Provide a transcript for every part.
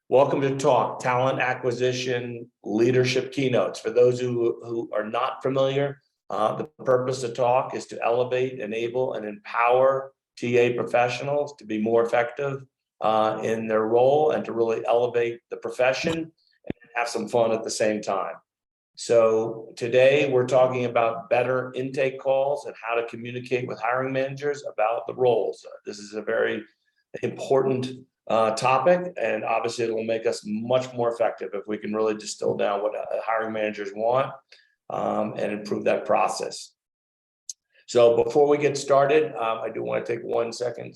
Welcome to Talk, Talent Acquisition Leadership Keynotes. For those who are not familiar, the purpose of Talk is to elevate, enable, and empower TA professionals to be more effective in their role and to really elevate the profession and have some fun at the same time. So today we're talking about better intake calls and how to communicate with hiring managers about the roles. This is a very important topic, and obviously it will make us much more effective if we can really distill down what hiring managers want and improve that process. So before we get started, I do want to take 1 second,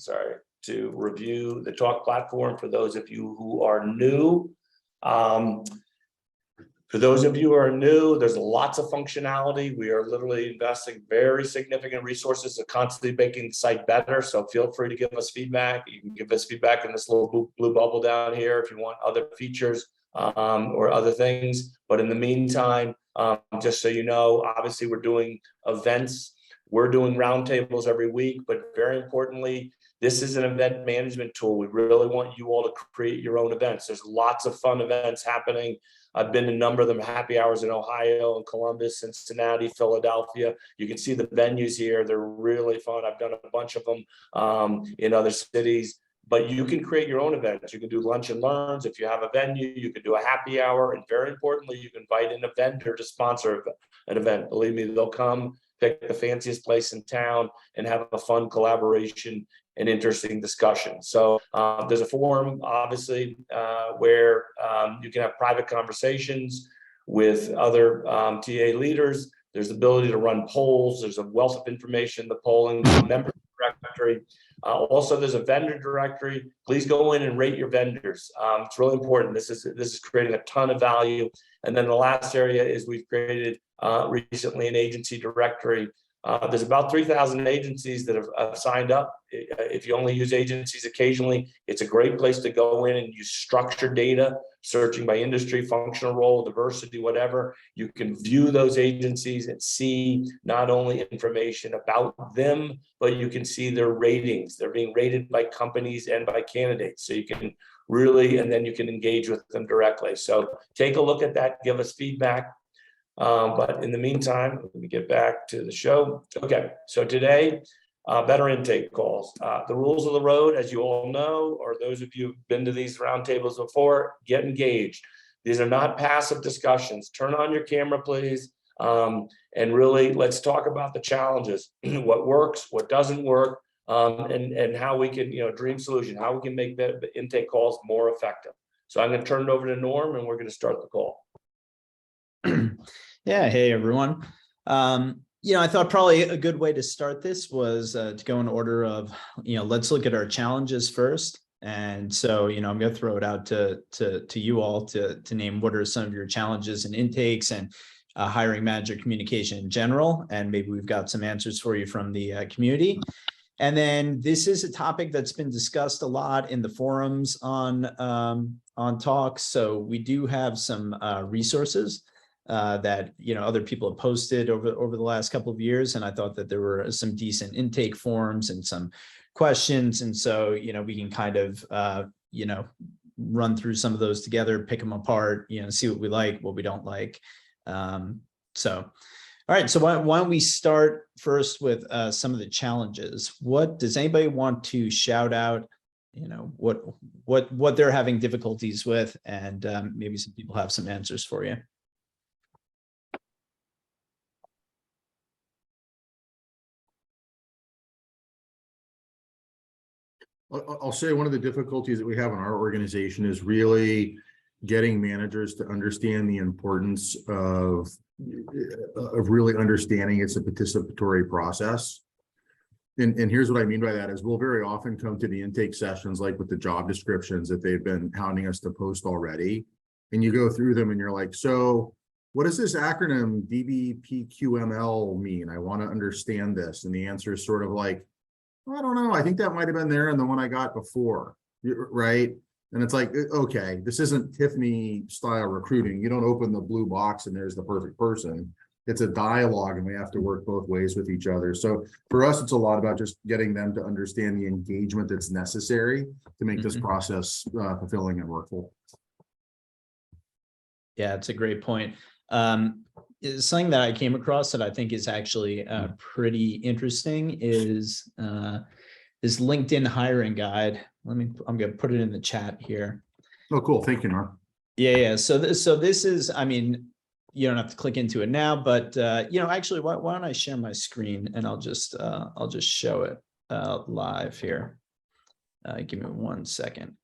to review the Talk platform for those of you who are new. For those of you who are new, there's lots of functionality. We are literally investing very significant resources to constantly making the site better. So feel free to give us feedback. You can give us feedback in this little blue bubble down here if you want other features or other things. But in the meantime, just so you know, obviously we're doing events. We're doing roundtables every week, but very importantly, this is an event management tool. We really want you all to create your own events. There's lots of fun events happening. I've been to a number of them, happy hours in Ohio and Columbus, Cincinnati, Philadelphia. You can see the venues here. They're really fun. I've done a bunch of them in other cities, but you can create your own events. You can do lunch and learns. If you have a venue, you can do a happy hour. And very importantly, you can invite in a vendor to sponsor an event. Believe me, they'll come pick the fanciest place in town and have a fun collaboration and interesting discussion. So there's a forum, obviously, where you can have private conversations with other TA leaders. There's the ability to run polls. There's a wealth of information, the polling, the member directory. Also, there's a vendor directory. Please go in and rate your vendors. It's really important. This is creating a ton of value. And then the last area is we've created recently an agency directory. There's about 3,000 agencies that have signed up. If you only use agencies occasionally, it's a great place to go in and use structured data, searching by industry, functional role, diversity, whatever. You can view those agencies and see not only information about them, but you can see their ratings. They're being rated by companies and by candidates. So you can really, and then you can engage with them directly. So take a look at that, give us feedback. But in the meantime, let me get back to the show. Okay, so today, better intake calls. The rules of the road, as you all know, or those of you who've been to these roundtables before, get engaged. These are not passive discussions. Turn on your camera, please, and really let's talk about the challenges, what works, what doesn't work, and how we can, dream solution, how we can make the intake calls more effective. So I'm going to turn it over to Norm, and we're going to start the call. Yeah, hey everyone. I thought probably a good way to start this was to go in order of, let's look at our challenges first. And so, I'm going to throw it out to you all to name what are some of your challenges and intakes and hiring manager communication in general. And maybe we've got some answers for you from the community. And then this is a topic that's been discussed a lot in the forums on Talks. So we do have some resources that other people have posted over the last couple of years, and I thought that there were some decent intake forms and some questions, and so we can kind of run through some of those together, pick them apart, see what we like, what we don't like. All right, so why don't we start first with some of the challenges? What does anybody want to shout out? What they're having difficulties with, and maybe some people have some answers for you. I'll say one of the difficulties that we have in our organization is really getting managers to understand the importance of really understanding it's a participatory process. And here's what I mean by that is we'll very often come to the intake sessions like with the job descriptions that they've been hounding us to post already. And you go through them and you're like, so what does this acronym DBPQML mean? I want to understand this. And the answer is sort of like, I don't know. I think that might have been there in the one I got before, right? And it's like, okay, this isn't Tiffany style recruiting. You don't open the blue box and there's the perfect person. it's a dialogue and we have to work both ways with each other. So for us, it's a lot about just getting them to understand the engagement that's necessary to make this process fulfilling and workful. Yeah, it's a great point. Something that I came across that I think is actually pretty interesting is this LinkedIn hiring guide. I'm going to put it in the chat here. Oh, cool. Thank you, Norm. Yeah. So this is, I mean, you don't have to click into it now, but actually, why don't I share my screen and I'll just show it live here. Give me 1 second.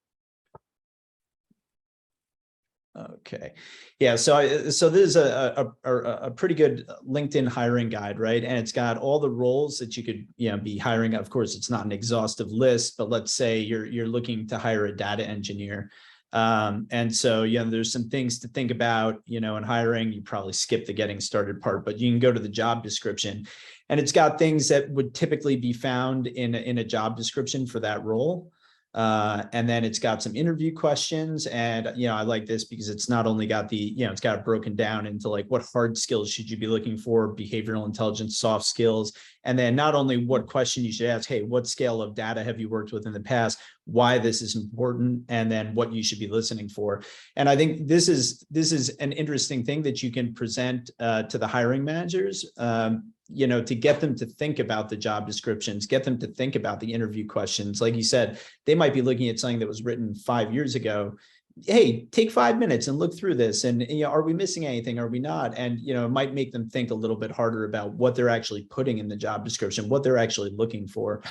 Okay. Yeah. So this is a pretty good LinkedIn hiring guide, right? And it's got all the roles that you could, be hiring. Of course, it's not an exhaustive list, but let's say you're looking to hire a data engineer. And so, there's some things to think about, in hiring. You probably skip the getting started part, but you can go to the job description and it's got things that would typically be found in a job description for that role. And then it's got some interview questions. And, I like this because it's not only got it's got it broken down into like what hard skills should you be looking for, behavioral intelligence, soft skills. And then not only what question you should ask, hey, what scale of data have you worked with in the past, why this is important, and then what you should be listening for. And I think this is an interesting thing that you can present to the hiring managers. To get them to think about the job descriptions, get them to think about the interview questions. Like you said, they might be looking at something that was written 5 years ago. Hey, take 5 minutes and look through this. And, are we missing anything? Are we not? And, it might make them think a little bit harder about what they're actually putting in the job description, what they're actually looking for.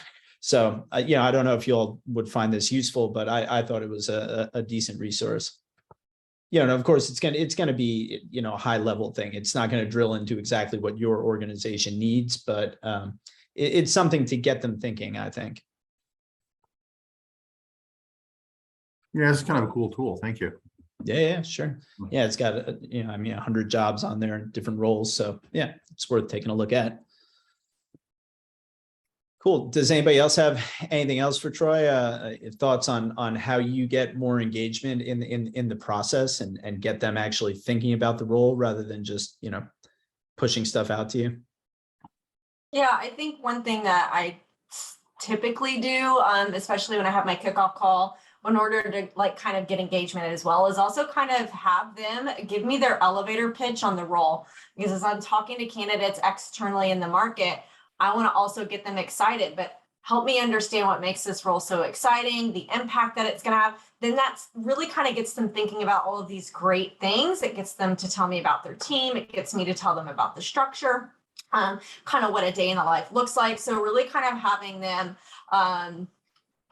So, I don't know if you all would find this useful, but I thought it was a decent resource. And of course, it's gonna be a high level thing. It's not going to drill into exactly what your organization needs, but it's something to get them thinking, I think. Yeah, it's kind of a cool tool. Thank you. Yeah, sure. Yeah, it's got 100 jobs on there in different roles. So yeah, it's worth taking a look at. Cool. Does anybody else have anything else for Troy? Thoughts on how you get more engagement in the process and get them actually thinking about the role rather than just, pushing stuff out to you? Yeah, I think one thing that I typically do, especially when I have my kickoff call, in order to kind of get engagement as well, is also kind of have them give me their elevator pitch on the role. Because as I'm talking to candidates externally in the market, I want to also get them excited, but help me understand what makes this role so exciting, the impact that it's going to have. Then that's really kind of gets them thinking about all of these great things. It gets them to tell me about their team. It gets me to tell them about the structure, kind of what a day in the life looks like. So really kind of having them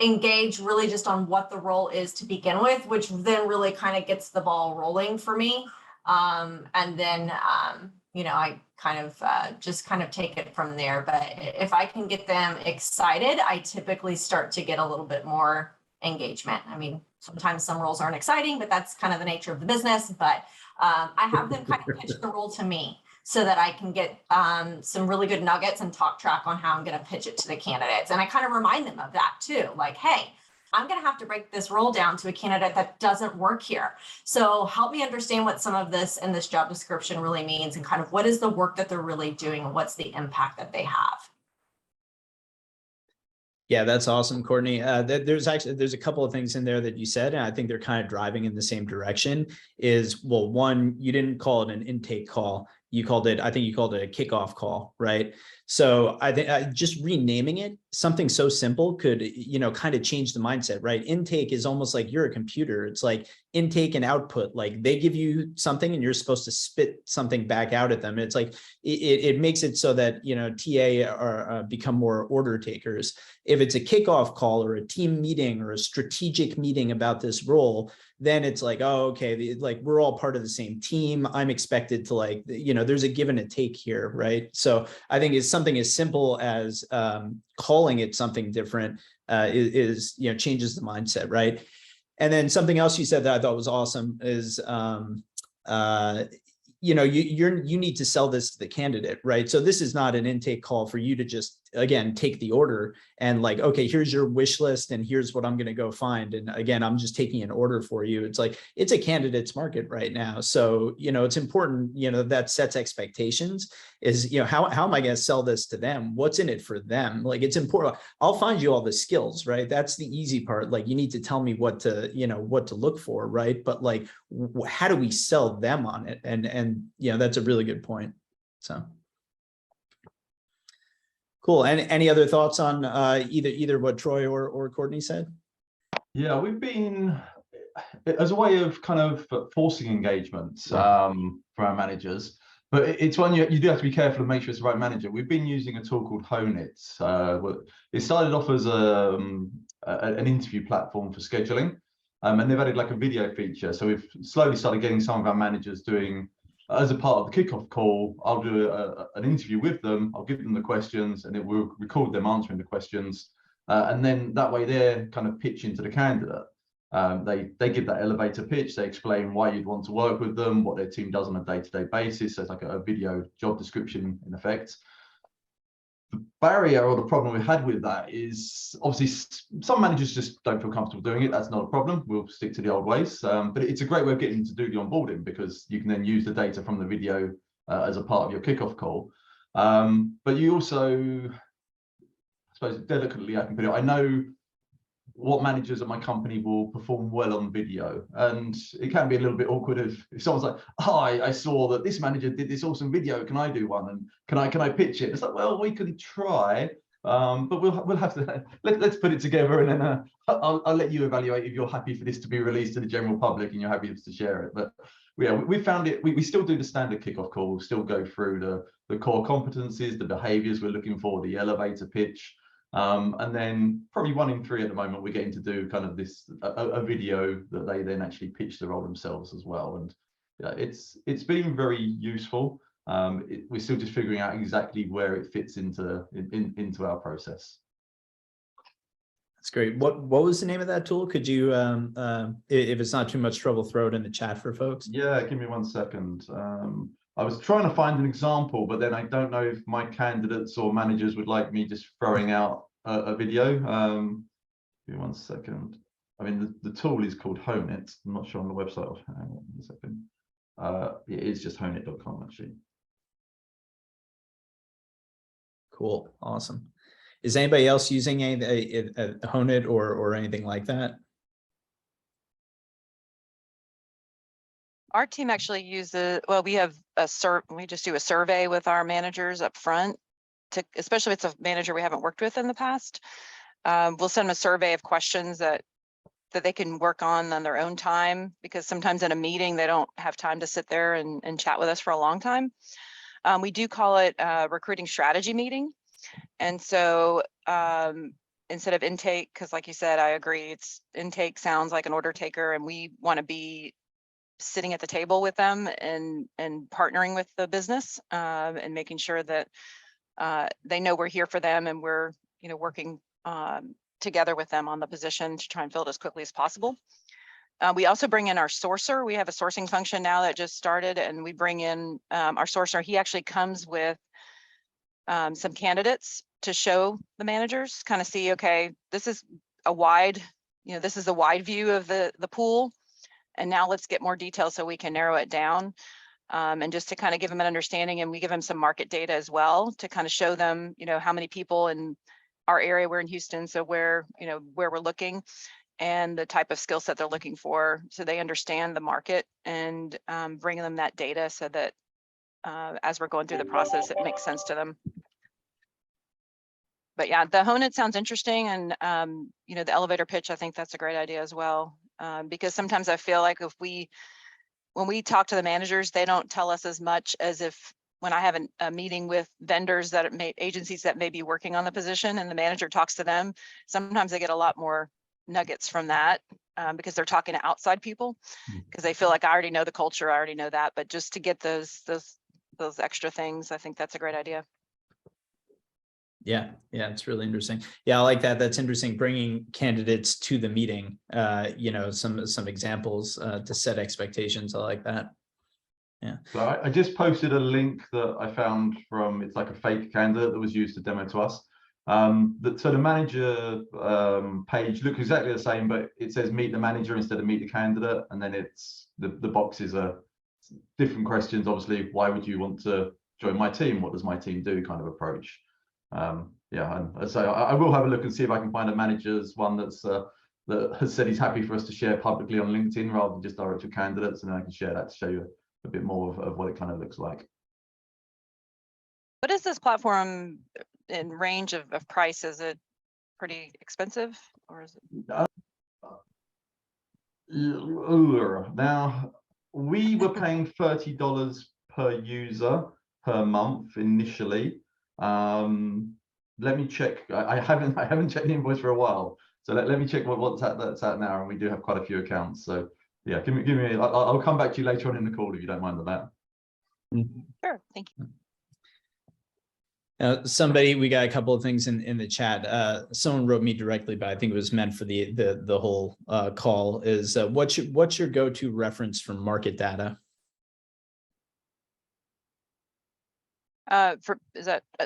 engage really just on what the role is to begin with, which then really kind of gets the ball rolling for me. And then, I kind of just kind of take it from there. But if I can get them excited, I typically start to get a little bit more engagement. I mean, sometimes some roles aren't exciting, but that's kind of the nature of the business. But I have them kind of pitch the role to me so that I can get some really good nuggets and talk track on how I'm going to pitch it to the candidates. And I kind of remind them of that too. Like, hey, I'm going to have to break this role down to a candidate that doesn't work here. So help me understand what some of this in this job description really means and kind of what is the work that they're really doing and what's the impact that they have. Yeah, that's awesome, Courtney. There's a couple of things in there that you said, and I think they're kind of driving in the same direction. Well, one, you didn't call it an intake call. I think you called it a kickoff call, right? So I think just renaming it, something so simple could, kind of change the mindset, right? Intake is almost like you're a computer. It's like intake and output. Like they give you something and you're supposed to spit something back out at them. It's like, it makes it so that, TA are become more order takers. If it's a kickoff call or a team meeting or a strategic meeting about this role, then it's like, oh, okay, we're all part of the same team. I'm expected to there's a give and a take here, right? So I think it's something as simple as calling it something different is changes the mindset, right? And then something else you said that I thought was awesome is you need to sell this to the candidate, right? So this is not an intake call for you to just again, take the order and like, okay, here's your wish list and here's what I'm going to go find. And again, I'm just taking an order for you. It's like, it's a candidate's market right now. So, it's important, that sets expectations is, how am I going to sell this to them? What's in it for them? Like, it's important. I'll find you all the skills, right? That's the easy part. Like, you need to tell me what to look for, right? But like, how do we sell them on it? And that's a really good point. So. Cool. And any other thoughts on either what Troy or Courtney said? Yeah, we've been, as a way of kind of forcing engagement for our managers, but it's one you do have to be careful and make sure it's the right manager. We've been using a tool called Hone It. It started off as an interview platform for scheduling, and they've added like a video feature. So we've slowly started getting some of our managers doing, as a part of the kickoff call, I'll do an interview with them. I'll give them the questions, and it will record them answering the questions. And then that way they're kind of pitching to the candidate. They give that elevator pitch. They explain why you'd want to work with them, what their team does on a day-to-day basis. So it's like a video job description in effect. The barrier or the problem we had with that is obviously some managers just don't feel comfortable doing it. That's not a problem. We'll stick to the old ways. But it's a great way of getting them to do the onboarding, because you can then use the data from the video as a part of your kickoff call. But you also, I suppose delicately I can put it, I know what managers at my company will perform well on video, and it can be a little bit awkward if someone's like, oh, I saw that this manager did this awesome video, can I do one, and can I pitch it? It's like, well, we can try, but we'll have to let's put it together, and then I'll let you evaluate if you're happy for this to be released to the general public and you're happy to share it. But yeah, we found it, we still do the standard kickoff call. We'll still go through the core competencies, the behaviors we're looking for, the elevator pitch. And then probably 1 in 3 at the moment, we're getting to do kind of this a video that they then actually pitch the role themselves as well. And yeah, it's been very useful. We're still just figuring out exactly where it fits into our process. That's great. What was the name of that tool? Could you, if it's not too much trouble, throw it in the chat for folks? Yeah, give me 1 second. I was trying to find an example, but then I don't know if my candidates or managers would like me just throwing out a video. Give me 1 second. I mean, the tool is called Hone It. I'm not sure on the website. Hang on 1 second. It is just honeit.com actually. Cool. Awesome. Is anybody else using a Hone It or anything like that? Our team actually uses, well, we have we just do a survey with our managers up front, especially if it's a manager we haven't worked with in the past. We'll send them a survey of questions that they can work on their own time, because sometimes in a meeting they don't have time to sit there and chat with us for a long time. We do call it a recruiting strategy meeting. And so instead of intake, because like you said, I agree, it's intake sounds like an order taker, and we want to be sitting at the table with them and partnering with the business and making sure that they know we're here for them, and we're working together with them on the position to try and fill it as quickly as possible. We also bring in our sourcer. We have a sourcing function now that just started, and we bring in our sourcer. He actually comes with some candidates to show the managers, kind of see, okay, this is a wide, this is a wide view of the pool. And now let's get more details so we can narrow it down, and just to kind of give them an understanding. And we give them some market data as well to kind of show them, how many people in our area, we're in Houston, so where we're looking, and the type of skill set they're looking for, so they understand the market, and bring them that data so that as we're going through the process, it makes sense to them. But yeah, the Hone It sounds interesting, and the elevator pitch, I think that's a great idea as well. Because sometimes I feel like when we talk to the managers, they don't tell us as much as if when I have a meeting with vendors that agencies that may be working on the position, and the manager talks to them, sometimes they get a lot more nuggets from that because they're talking to outside people, because they feel like I already know the culture, I already know that, but just to get those extra things, I think that's a great idea. Yeah, it's really interesting. Yeah, I like that. That's interesting. Bringing candidates to the meeting, some examples to set expectations. I like that. Yeah. So I just posted a link that I found from, it's like a fake candidate that was used to demo to us. So the manager page looks exactly the same, but it says meet the manager instead of meet the candidate, and then it's the boxes are different questions. Obviously, why would you want to join my team? What does my team do? Kind of approach. Yeah, and so I will have a look and see if I can find a manager's one that's that has said he's happy for us to share publicly on LinkedIn rather than just direct to candidates, and then I can share that to show you a bit more of what it kind of looks like. What is this platform in range of price? Is it pretty expensive, or is it? Now, we were paying $30 per user per month initially. Let me check. I haven't checked the invoice for a while, so let me check what's that's at now, and we do have quite a few accounts. So yeah, give me. I'll come back to you later on in the call if you don't mind that. Sure, thank you. We got a couple of things in the chat. Someone wrote me directly, but I think it was meant for the whole call. Is what's your go-to reference for market data?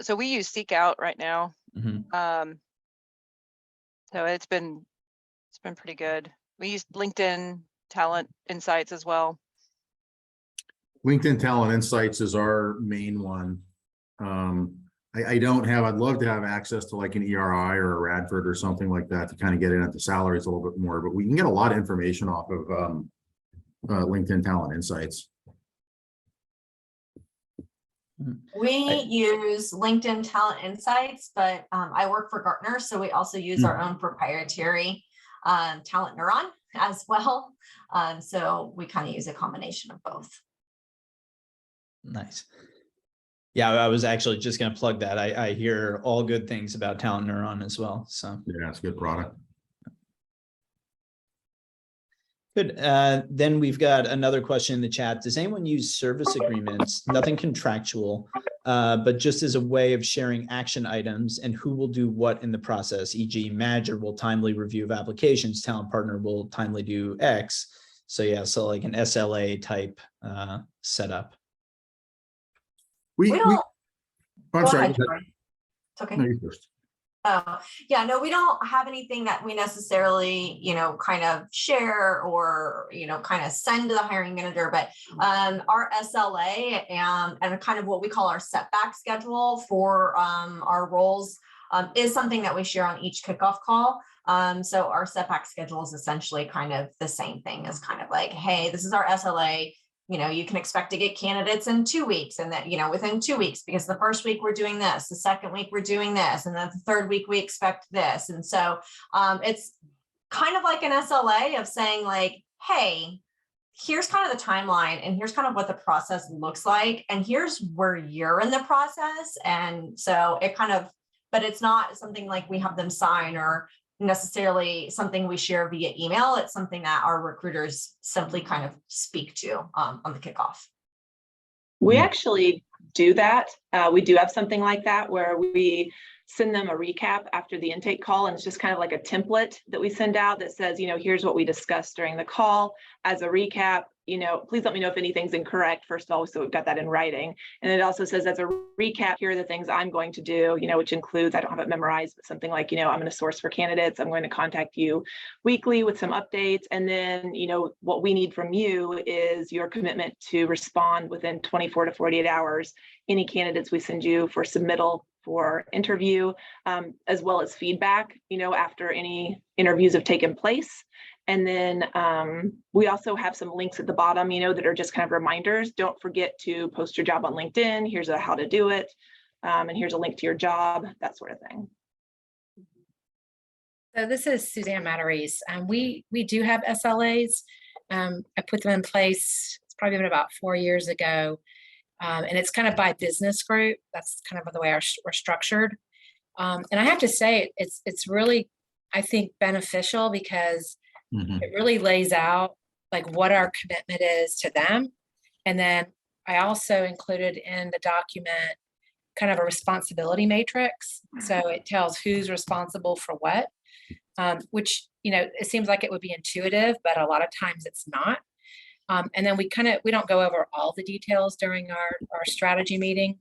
So we use Seek Out right now. Mm-hmm. So it's been pretty good. We use LinkedIn Talent Insights as well. LinkedIn Talent Insights is our main one. I'd love to have access to like an ERI or a Radford or something like that to kind of get in at the salaries a little bit more, but we can get a lot of information off of LinkedIn Talent Insights. We use LinkedIn Talent Insights, but I work for Gartner, so we also use our own proprietary talent neuron as well. So we kind of use a combination of both. Nice. Yeah, I was actually just going to plug that. I hear all good things about Talent Neuron as well. So yeah, it's a good product. Good. Then we've got another question in the chat. Does anyone use service agreements? Nothing contractual, but just as a way of sharing action items and who will do what in the process, e.g. manager will timely review of applications, talent partner will timely do X. So yeah, so like an SLA type setup. I'm sorry. It's okay. No, you first. Oh, yeah, no, we don't have anything that we necessarily, kind of share or, kind of send to the hiring manager, but our SLA and kind of what we call our setback schedule for our roles is something that we share on each kickoff call. So our setback schedule is essentially kind of the same thing as kind of like, hey, this is our SLA. You can expect to get candidates in 2 weeks, and that, within 2 weeks, because the first week we're doing this, the second week we're doing this, and then the third week we expect this. And so it's kind of like an SLA of saying like, hey, here's kind of the timeline, and here's kind of what the process looks like, and here's where you're in the process. And so it kind of, but it's not something like we have them sign or necessarily something we share via email. It's something that our recruiters simply kind of speak to on the kickoff. We actually do that. We do have something like that where we send them a recap after the intake call, and it's just kind of like a template that we send out that says, here's what we discussed during the call as a recap. Please let me know if anything's incorrect, first of all, so we've got that in writing. And it also says, as a recap, here are the things I'm going to do, which includes, I don't have it memorized, but something like, I'm going to source for candidates. I'm going to contact you weekly with some updates. And then, what we need from you is your commitment to respond within 24 to 48 hours, any candidates we send you for submittal for interview, as well as feedback, after any interviews have taken place. And then we also have some links at the bottom, that are just kind of reminders. Don't forget to post your job on LinkedIn. Here's how to do it. And here's a link to your job, that sort of thing. So this is Suzanne Matarese. We do have SLAs. I put them in place, it's probably been about 4 years ago. And it's kind of by business group. That's kind of the way we're structured. And I have to say, it's really, I think, beneficial because it really lays out like what our commitment is to them. And then I also included in the document kind of a responsibility matrix. So it tells who's responsible for what, which, it seems like it would be intuitive, but a lot of times it's not. And then we don't go over all the details during our strategy meeting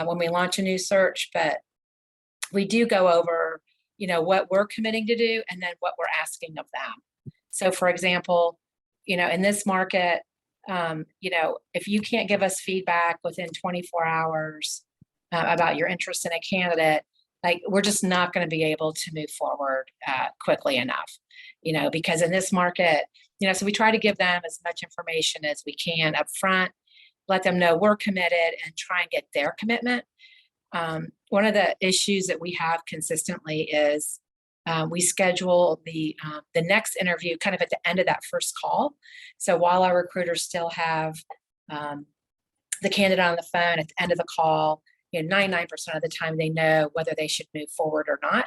when we launch a new search, but we do go over, what we're committing to do and then what we're asking of them. So for example, in this market, if you can't give us feedback within 24 hours about your interest in a candidate, like we're just not going to be able to move forward quickly enough, because in this market, so we try to give them as much information as we can up front, let them know we're committed and try and get their commitment. One of the issues that we have consistently is we schedule the next interview kind of at the end of that first call. So while our recruiters still have the candidate on the phone at the end of the call, 99% of the time they know whether they should move forward or not.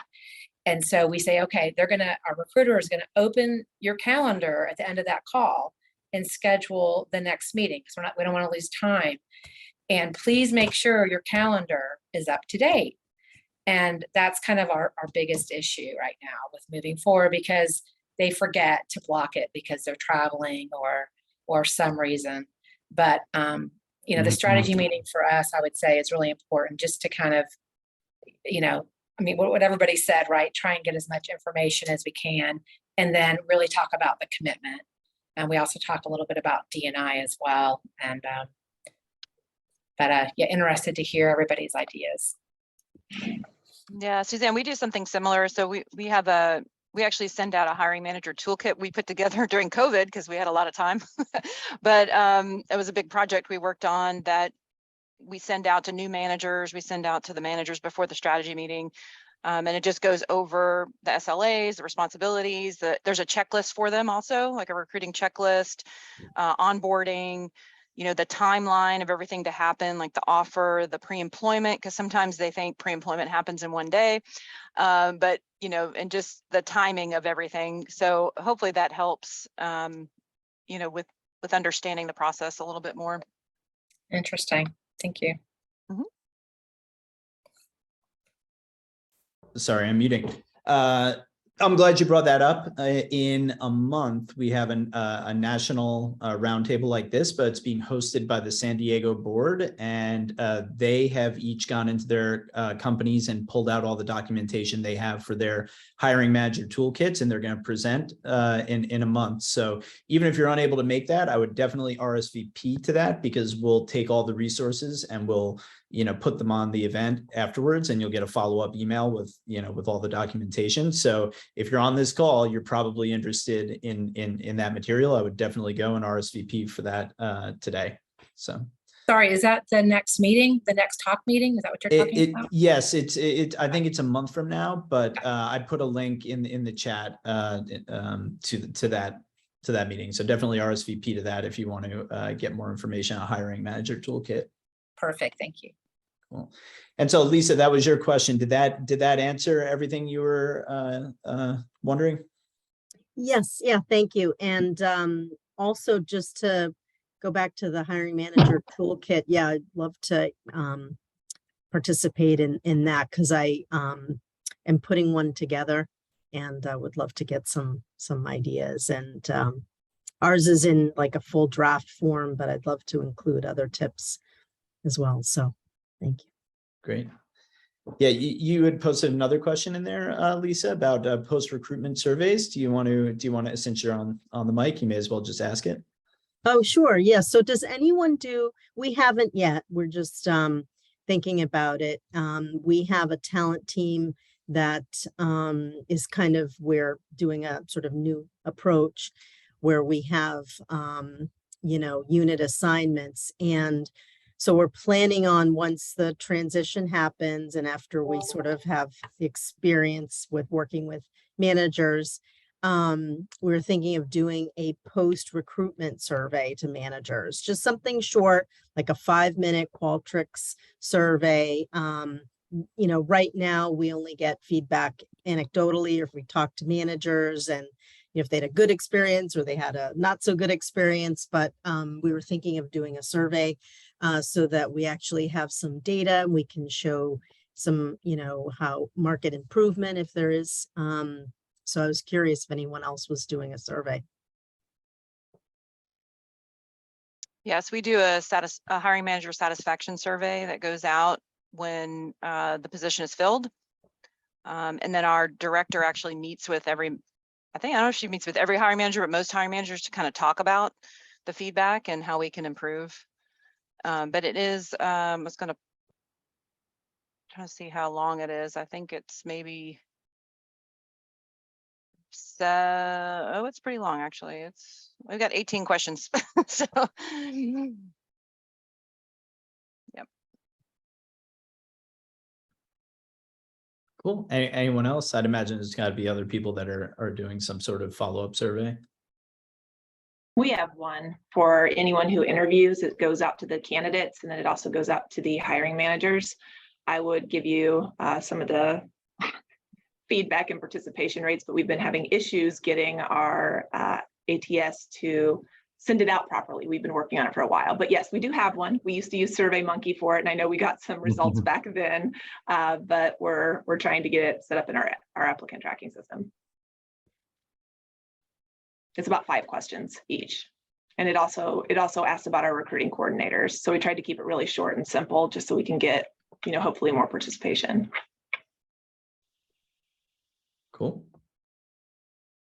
And so we say, okay, our recruiter is gonna open your calendar at the end of that call and schedule the next meeting, because we don't want to lose time. And please make sure your calendar is up to date. And that's kind of our biggest issue right now with moving forward, because they forget to block it because they're traveling or some reason. But the strategy meeting for us, I would say, is really important, just to kind of, what everybody said, right? Try and get as much information as we can, and then really talk about the commitment. And we also talked a little bit about D&I as well. And interested to hear everybody's ideas. Yeah, Suzanne, we do something similar. So we actually send out a hiring manager toolkit we put together during COVID because we had a lot of time. But it was a big project we worked on that we send out to new managers. We send out to the managers before the strategy meeting. And it just goes over the SLAs, the responsibilities. There's a checklist for them also, like a recruiting checklist, onboarding, the timeline of everything to happen, like the offer, the pre-employment, because sometimes they think pre-employment happens in one day, but, and just the timing of everything. So hopefully that helps, with understanding the process a little bit more. Interesting. Thank you. Sorry, I'm muting. I'm glad you brought that up. In a month, we have a national roundtable like this, but it's being hosted by the San Diego board, and they have each gone into their companies and pulled out all the documentation they have for their hiring manager toolkits, and they're going to present in a month. So even if you're unable to make that, I would definitely RSVP to that, because we'll take all the resources and we'll put them on the event afterwards, and you'll get a follow-up email with all the documentation. So if you're on this call, you're probably interested in that material. I would definitely go and RSVP for that today. So. Sorry, is that the next meeting, the next talk meeting? Is that what you're talking about? Yes, I think it's a month from now, but I put a link in the chat to that meeting. So definitely RSVP to that if you want to get more information on hiring manager toolkit. Perfect, thank you. Cool. And so Lisa, that was your question. Did that answer everything you were wondering? Yes, yeah, thank you. And also just to go back to the hiring manager toolkit, yeah, I'd love to participate in that, because I am putting one together, and I would love to get some ideas. And ours is in like a full draft form, but I'd love to include other tips as well. So thank you. Great. Yeah, you had posted another question in there, Lisa, about post-recruitment surveys. Do you want to, since you're on the mic, you may as well just ask it. Oh, sure. Yeah. So does anyone we haven't yet. We're just thinking about it. We have a talent team that is we're doing a sort of new approach where we have, unit assignments. And so we're planning on, once the transition happens and after we sort of have the experience with working with managers, we're thinking of doing a post-recruitment survey to managers, just something short, like a 5-minute Qualtrics survey. Right now we only get feedback anecdotally, or if we talk to managers and if they had a good experience or they had a not so good experience, but we were thinking of doing a survey so that we actually have some data and we can show some, how market improvement, if there is. So I was curious if anyone else was doing a survey. Yes, we do a hiring manager satisfaction survey that goes out when the position is filled. And then our director actually meets with I don't know if she meets with every hiring manager, but most hiring managers to kind of talk about the feedback and how we can improve. But it is, I was going to try to see how long it is. I think it's maybe, oh, it's pretty long, actually. We've got 18 questions. So, yep. Cool. Anyone else? I'd imagine there's got to be other people that are doing some sort of follow-up survey. We have one for anyone who interviews. It goes out to the candidates and then it also goes out to the hiring managers. I would give you some of the feedback and participation rates, but we've been having issues getting our ATS to send it out properly. We've been working on it for a while, but yes, we do have one. We used to use SurveyMonkey for it, and I know we got some results back then, but we're trying to get it set up in our applicant tracking system. It's about 5 questions each. And it also asks about our recruiting coordinators. So we tried to keep it really short and simple just so we can get, hopefully more participation. Cool.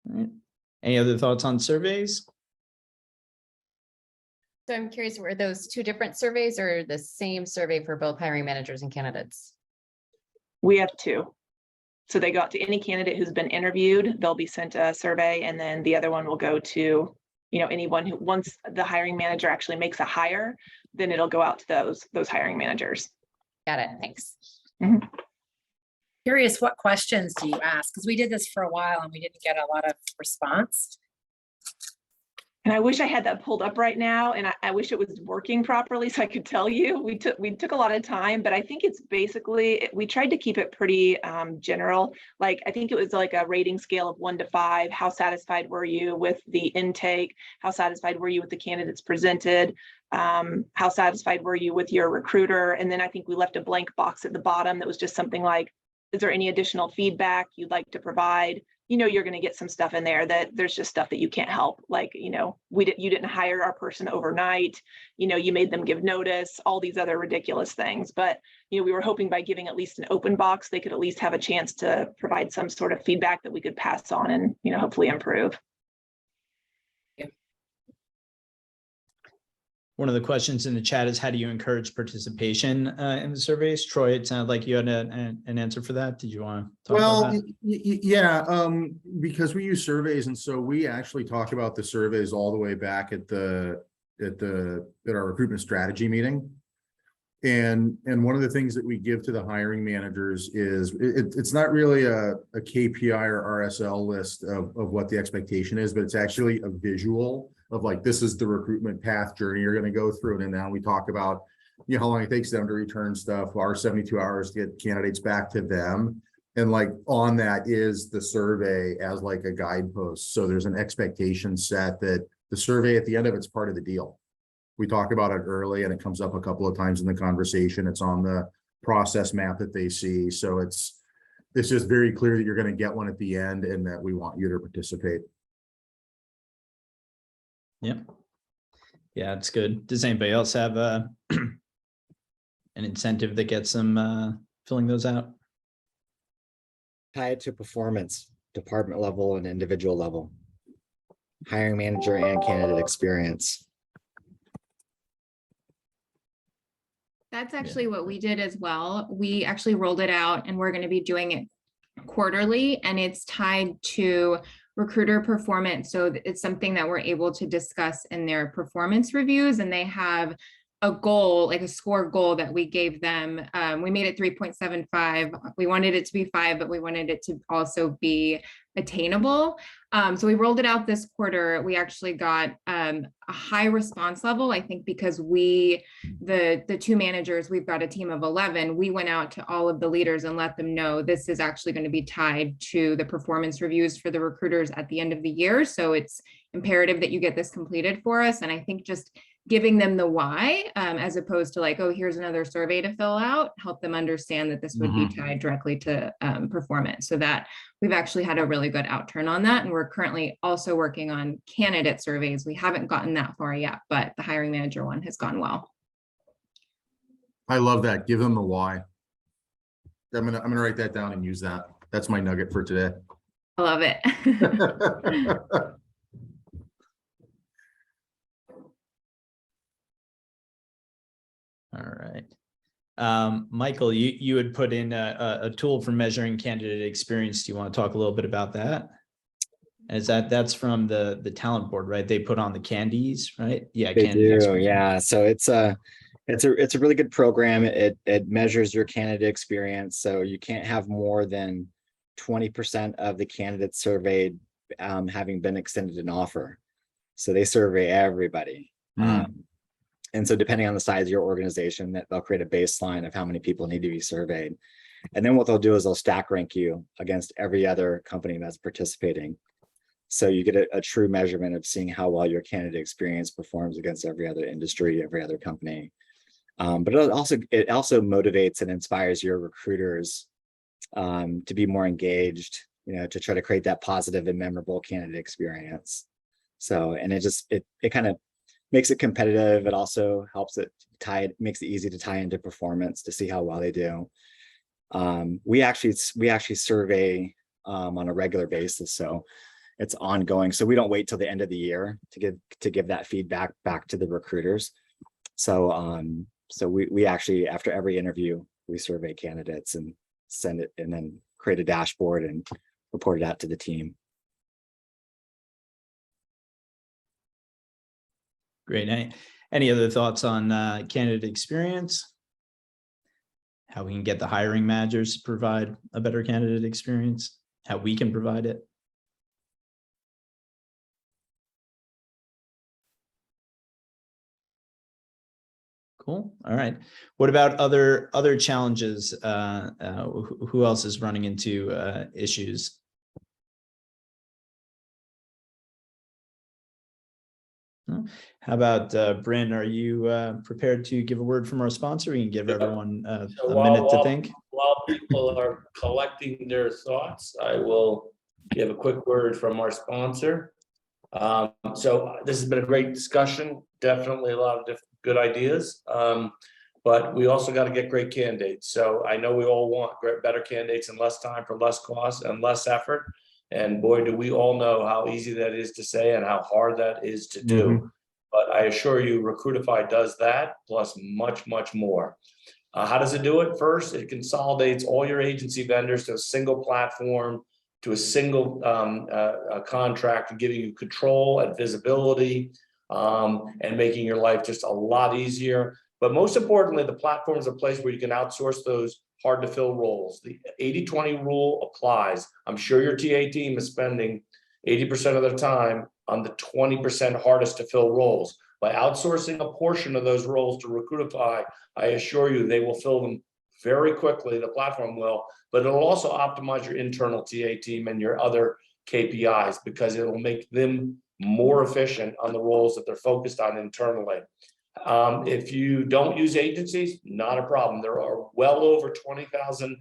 All right. Any other thoughts on surveys? So I'm curious, were those 2 different surveys or the same survey for both hiring managers and candidates? We have 2. So they go out to any candidate who's been interviewed, they'll be sent a survey, and then the other one will go to, anyone who, once the hiring manager actually makes a hire, then it'll go out to those hiring managers. Got it. Thanks. Mm-hmm. Curious, what questions do you ask? Because we did this for a while and we didn't get a lot of response. And I wish I had that pulled up right now, and I wish it was working properly so I could tell you. We took a lot of time, but I think it's basically, we tried to keep it pretty general. Like, I think it was like a rating scale of 1 to 5. How satisfied were you with the intake? How satisfied were you with the candidates presented? How satisfied were you with your recruiter? And then I think we left a blank box at the bottom that was just something like, is there any additional feedback you'd like to provide? You're going to get some stuff in there that there's just stuff that you can't help. Like, you didn't hire our person overnight. You made them give notice, all these other ridiculous things. But, we were hoping by giving at least an open box, they could at least have a chance to provide some sort of feedback that we could pass on and, hopefully improve. One of the questions in the chat is, how do you encourage participation in the surveys? Troy, it sounded like you had an answer for that. Did you want to talk about that? Yeah, because we use surveys, and so we actually talk about the surveys all the way back at our recruitment strategy meeting. And one of the things that we give to the hiring managers is it's not really a KPI or RSL list of what the expectation is, but it's actually a visual of like, this is the recruitment path journey you're going to go through. And then we talk about, how long it takes them to return stuff, our 72 hours to get candidates back to them. And like on that is the survey as like a guidepost. So there's an expectation set that the survey at the end of it's part of the deal. We talk about it early and it comes up a couple of times in the conversation. It's on the process map that they see. So it's just very clear that you're going to get one at the end and that we want you to participate. Yep. Yeah, it's good. Does anybody else have an incentive that gets them filling those out? Tie it to performance, department level and individual level, hiring manager and candidate experience. That's actually what we did as well. We actually rolled it out and we're going to be doing it quarterly, and it's tied to recruiter performance. So it's something that we're able to discuss in their performance reviews, and they have a goal, like a score goal that we gave them. We made it 3.75. We wanted it to be 5, but we wanted it to also be attainable. So we rolled it out this quarter. We actually got a high response level, I think, because the 2 managers, we've got a team of 11. We went out to all of the leaders and let them know this is actually going to be tied to the performance reviews for the recruiters at the end of the year. So it's imperative that you get this completed for us. And I think just giving them the why, as opposed to like, oh, here's another survey to fill out, help them understand that this would be tied directly to performance. So that we've actually had a really good outturn on that. And we're currently also working on candidate surveys. We haven't gotten that far yet, but the hiring manager one has gone well. I love that. Give them the why. I'm gonna write that down and use that. That's my nugget for today. I love it. All right. Michael, you had put in a tool for measuring candidate experience. Do you want to talk a little bit about that? That's from the talent board, right? They put on the candies, right? Yeah, They candidate do, experience. yeah. So it's a really good program. It measures your candidate experience. So you can't have more than 20% of the candidates surveyed having been extended an offer. So they survey everybody. And so depending on the size of your organization, that they'll create a baseline of how many people need to be surveyed. And then what they'll do is they'll stack rank you against every other company that's participating. So you get a true measurement of seeing how well your candidate experience performs against every other industry, every other company. But it also motivates and inspires your recruiters to be more engaged, to try to create that positive and memorable candidate experience. So, and it kind of makes it competitive. It also helps makes it easy to tie into performance to see how well they do. We actually survey on a regular basis, so it's ongoing. So we don't wait till the end of the year to give that feedback back to the recruiters. So we actually, after every interview, we survey candidates and send it, and then create a dashboard and report it out to the team. Great. Any other thoughts on candidate experience? How we can get the hiring managers to provide a better candidate experience? How we can provide it? Cool. All right. What about other challenges? Who else is running into issues? How about Bryn? Are you prepared to give a word from our sponsor? We can give everyone a minute to think. While people are collecting their thoughts, I will give a quick word from our sponsor. So this has been a great discussion. Definitely a lot of good ideas. But we also got to get great candidates. So I know we all want better candidates in less time for less cost and less effort. And boy, do we all know how easy that is to say and how hard that is to do. But I assure you, Recruitify does that plus much, much more. How does it do it? First, it consolidates all your agency vendors to a single platform, to a single contract, giving you control and visibility, and making your life just a lot easier. But most importantly, the platform is a place where you can outsource those hard to fill roles. The 80-20 rule applies. I'm sure your TA team is spending 80% of their time on the 20% hardest to fill roles. By outsourcing a portion of those roles to Recruitify, I assure you they will fill them very quickly. The platform will, but it'll also optimize your internal TA team and your other KPIs because it'll make them more efficient on the roles that they're focused on internally. If you don't use agencies, not a problem. There are well over 20,000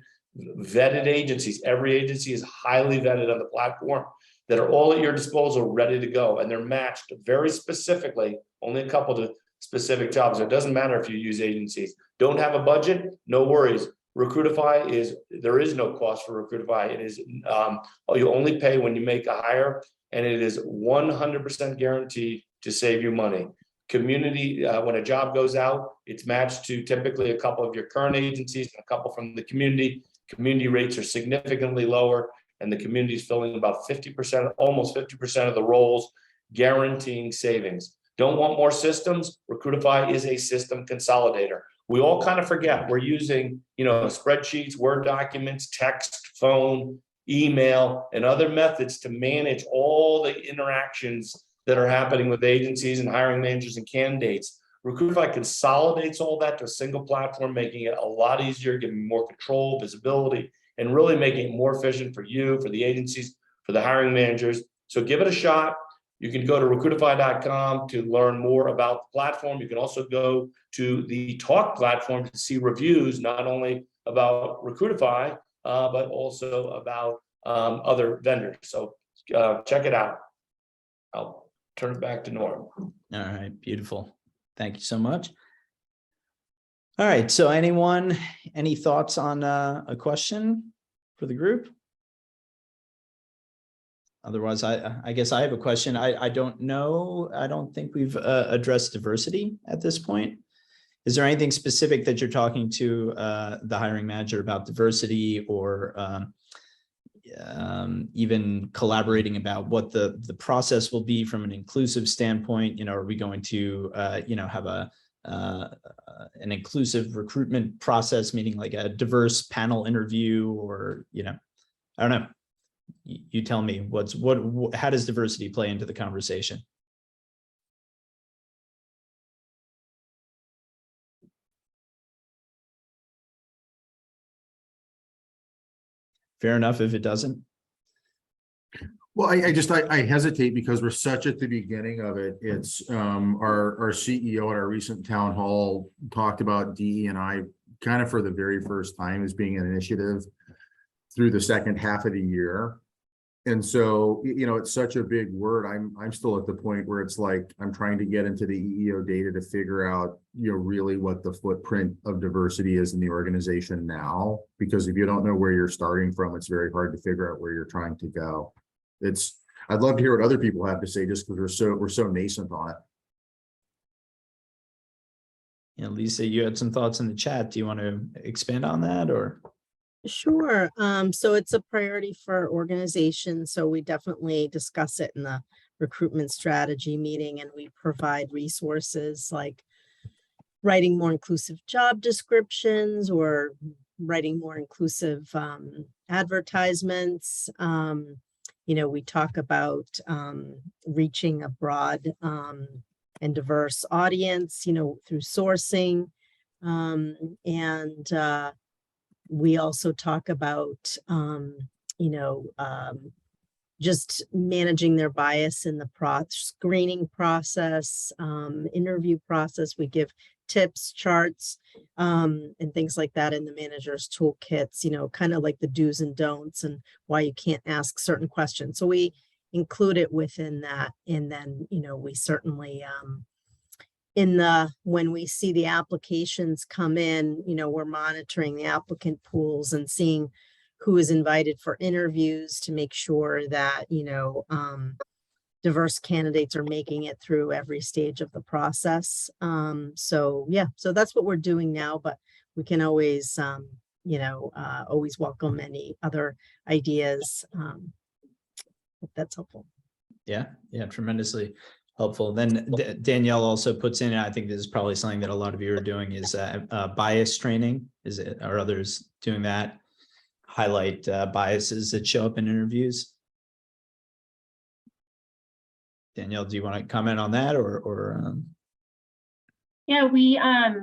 vetted agencies. Every agency is highly vetted on the platform that are all at your disposal, ready to go. And they're matched very specifically, only a couple of specific jobs. It doesn't matter if you use agencies. Don't have a budget? No worries. Recruitify there is no cost for Recruitify. It is, you only pay when you make a hire, and it is 100% guaranteed to save you money. Community, when a job goes out, it's matched to typically a couple of your current agencies, and a couple from the community. Community rates are significantly lower, and the community is filling about 50%, almost 50% of the roles, guaranteeing savings. Don't want more systems? Recruitify is a system consolidator. We all kind of forget we're using, spreadsheets, Word documents, text, phone, email, and other methods to manage all the interactions that are happening with agencies and hiring managers and candidates. Recruitify consolidates all that to a single platform, making it a lot easier, giving more control, visibility, and really making it more efficient for you, for the agencies, for the hiring managers. So give it a shot. You can go to recruitify.com to learn more about the platform. You can also go to the Talk platform to see reviews, not only about Recruitify, but also about other vendors. So check it out. I'll turn it back to Norm. All right, beautiful. Thank you so much. All right, so any thoughts on a question for the group? Otherwise, I guess I have a question. I don't know. I don't think we've addressed diversity at this point. Is there anything specific that you're talking to the hiring manager about diversity, or even collaborating about what the process will be from an inclusive standpoint? You know, are we going to have an inclusive recruitment process, meaning like a diverse panel interview, or I don't know. You tell me how does diversity play into the conversation? Fair enough if it doesn't. Well, I hesitate because we're such at the beginning of it. It's our CEO at our recent town hall talked about DE&I kind of for the very first time as being an initiative through the second half of the year. And so, it's such a big word. I'm still at the point where it's like I'm trying to get into the EEO data to figure out, really what the footprint of diversity is in the organization now. Because if you don't know where you're starting from, it's very hard to figure out where you're trying to go. I'd love to hear what other people have to say, just because we're so nascent on it. Lisa, you had some thoughts in the chat. Do you want to expand on that, or? Sure. So it's a priority for our organization. So we definitely discuss it in the recruitment strategy meeting, and we provide resources like writing more inclusive job descriptions or writing more inclusive advertisements. We talk about reaching a broad and diverse audience, through sourcing. We also talk about, just managing their bias in the screening process, interview process. We give tips, charts, and things like that in the manager's toolkits, kind of like the do's and don'ts and why you can't ask certain questions. So we include it within that. And then, we certainly, when we see the applications come in, we're monitoring the applicant pools and seeing who is invited for interviews to make sure that, diverse candidates are making it through every stage of the process. So that's what we're doing now, but we can always, always welcome any other ideas. If that's helpful. Yeah, tremendously helpful. Then Danielle also puts in, I think this is probably something that a lot of you are doing, is bias training. Are others doing that? Highlight biases that show up in interviews. Danielle, do you want to comment on that, or? Yeah,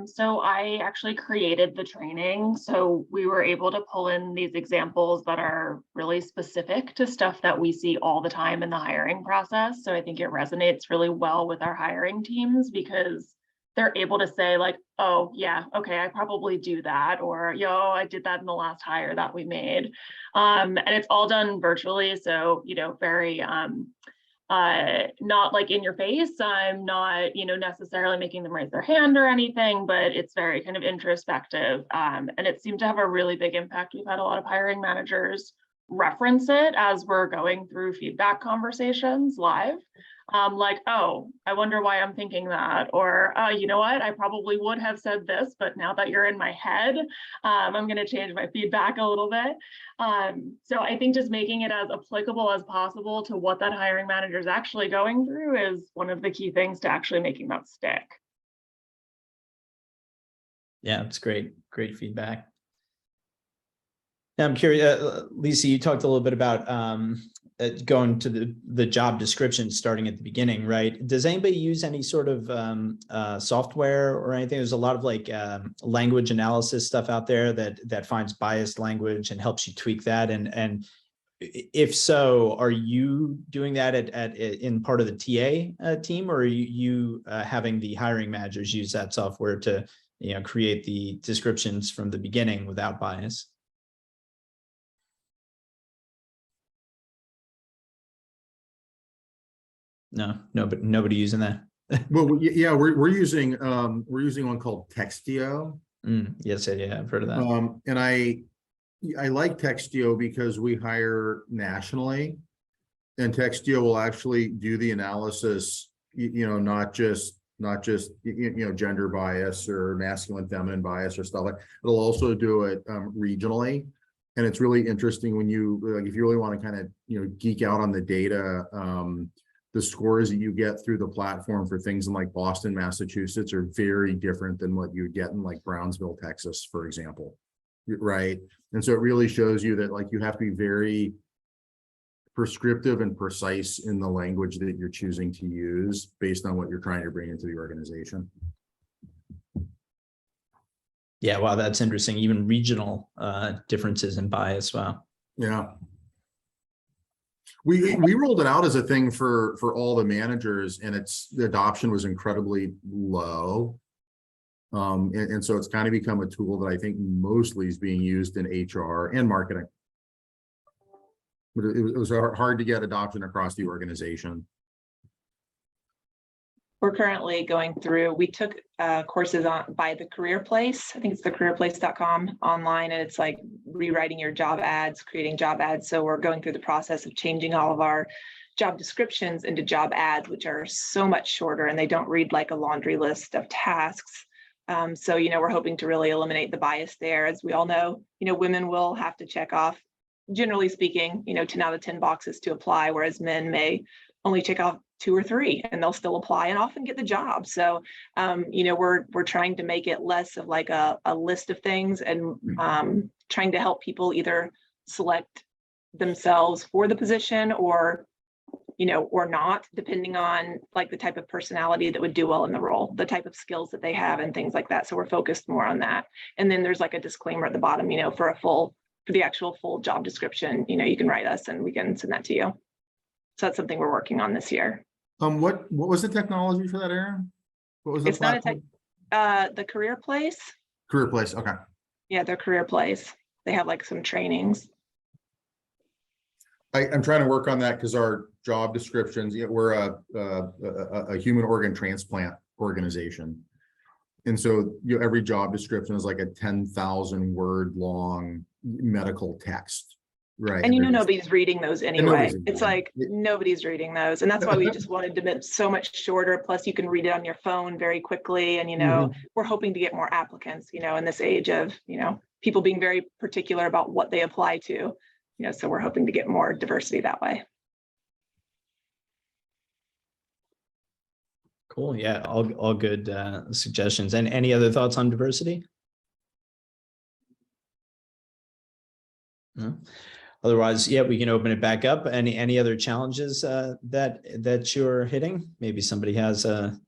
so I actually created the training. So we were able to pull in these examples that are really specific to stuff that we see all the time in the hiring process. So I think it resonates really well with our hiring teams, because they're able to say like, oh yeah, okay, I probably do that, or I did that in the last hire that we made. And it's all done virtually. So, very, not like in your face. I'm not, necessarily making them raise their hand or anything, but it's very kind of introspective. And it seemed to have a really big impact. We've had a lot of hiring managers reference it as we're going through feedback conversations live. Like, oh, I wonder why I'm thinking that, or you know what, I probably would have said this, but now that you're in my head, I'm going to change my feedback a little bit. So I think just making it as applicable as possible to what that hiring manager is actually going through is one of the key things to actually making that stick. Yeah, it's great feedback. Now, I'm curious, Lisa, you talked a little bit about going to the job description starting at the beginning, right? Does anybody use any sort of software or anything? There's a lot of like language analysis stuff out there that finds biased language and helps you tweak that. And if so, are you doing that in part of the TA team, or are you having the hiring managers use that software to create the descriptions from the beginning without bias? No, but nobody using that. Well, yeah, we're using one called Textio. Yes, yeah, I've heard of that. And I like Textio because we hire nationally. And Textio will actually do the analysis, not just gender bias or masculine feminine bias or stuff like. It'll also do it regionally, and it's really interesting when you if you really want to kind of geek out on the data. The scores that you get through the platform for things in like Boston, Massachusetts are very different than what you would get in like Brownsville, Texas, for example. Right. And so it really shows you that like you have to be very prescriptive and precise in the language that you're choosing to use based on what you're trying to bring into the organization. Yeah, wow, that's interesting. Even regional differences in bias. Wow. Yeah. We rolled it out as a thing for all the managers, and the adoption was incredibly low. And so it's kind of become a tool that I think mostly is being used in HR and marketing. But it was hard to get adoption across the organization. We're currently going through, we took courses by the Career Place. I think it's the careerplace.com online, and it's like rewriting your job ads, creating job ads. So we're going through the process of changing all of our job descriptions into job ads, which are so much shorter and they don't read like a laundry list of tasks. So, we're hoping to really eliminate the bias there. As we all know, women will have to check off, generally speaking, 10 out of 10 boxes to apply, whereas men may only check off 2 or 3 and they'll still apply and often get the job. So, we're trying to make it less of like a list of things and trying to help people either select themselves for the position or not, depending on like the type of personality that would do well in the role, the type of skills that they have and things like that. So we're focused more on that. And then there's like a disclaimer at the bottom, for the actual full job description, you can write us and we can send that to you. So that's something we're working on this year. What was the technology for that, Aaron? What was the It's platform? Not the Career Place. Career Place, okay. Yeah, their Career Place. They have like some trainings. I'm trying to work on that because our job descriptions, we're a human organ transplant organization. And so every job description is like a 10,000 word long medical text. Right. And nobody's reading those anyway. It's like nobody's reading those. And that's why we just wanted to make so much shorter. Plus you can read it on your phone very quickly. And, we're hoping to get more applicants, in this age of, people being very particular about what they apply to, so we're hoping to get more diversity that way. Cool. Yeah. All good suggestions. And any other thoughts on diversity? No. Otherwise, yeah, we can open it back up. Any other challenges that you're hitting? Maybe somebody has an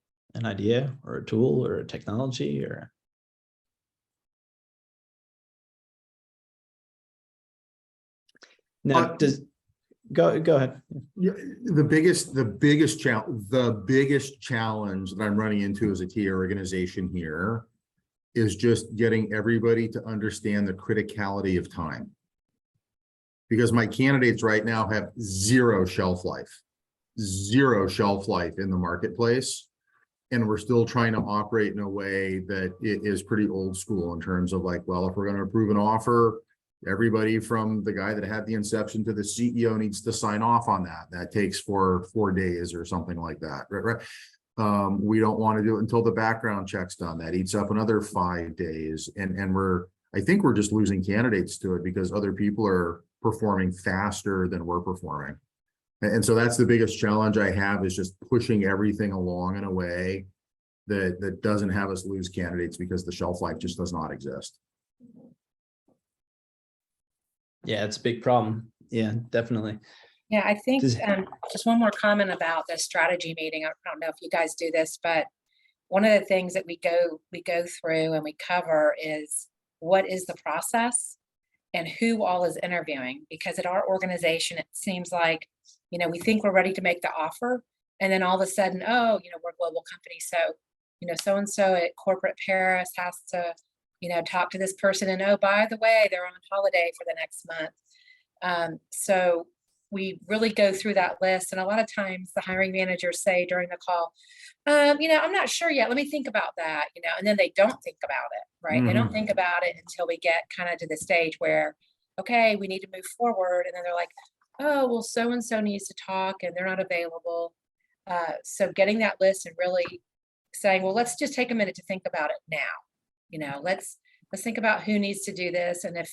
idea or a tool or a technology or. Now, go ahead. Yeah, the biggest challenge that I'm running into as a TA organization here is just getting everybody to understand the criticality of time. Because my candidates right now have zero shelf life in the marketplace. And we're still trying to operate in a way that it is pretty old school in terms of like, well, if we're going to approve an offer, everybody from the guy that had the inception to the CEO needs to sign off on that. That takes 4 days or something like that. Right. We don't want to do it until the background check's done. That eats up another 5 days. And I think we're just losing candidates to it because other people are performing faster than we're performing. And so that's the biggest challenge I have, is just pushing everything along in a way that doesn't have us lose candidates because the shelf life just does not exist. Yeah, it's a big problem. Yeah, definitely. Yeah, I think just one more comment about the strategy meeting. I don't know if you guys do this, but one of the things that we go through and we cover is what is the process and who all is interviewing. Because at our organization, it seems like, we think we're ready to make the offer, and then all of a sudden, we're a global company, so so-and-so at corporate Paris has to talk to this person, and oh, by the way, they're on holiday for the next month. So we really go through that list, and a lot of times the hiring managers say during the call, I'm not sure yet, let me think about that, and then they don't think about it, right? They don't think about it until we get kind of to the stage where, okay, we need to move forward, and then they're like, oh, well, so-and-so needs to talk and they're not available. So getting that list and really saying, well, let's just take a minute to think about it now. Let's think about who needs to do this. And if,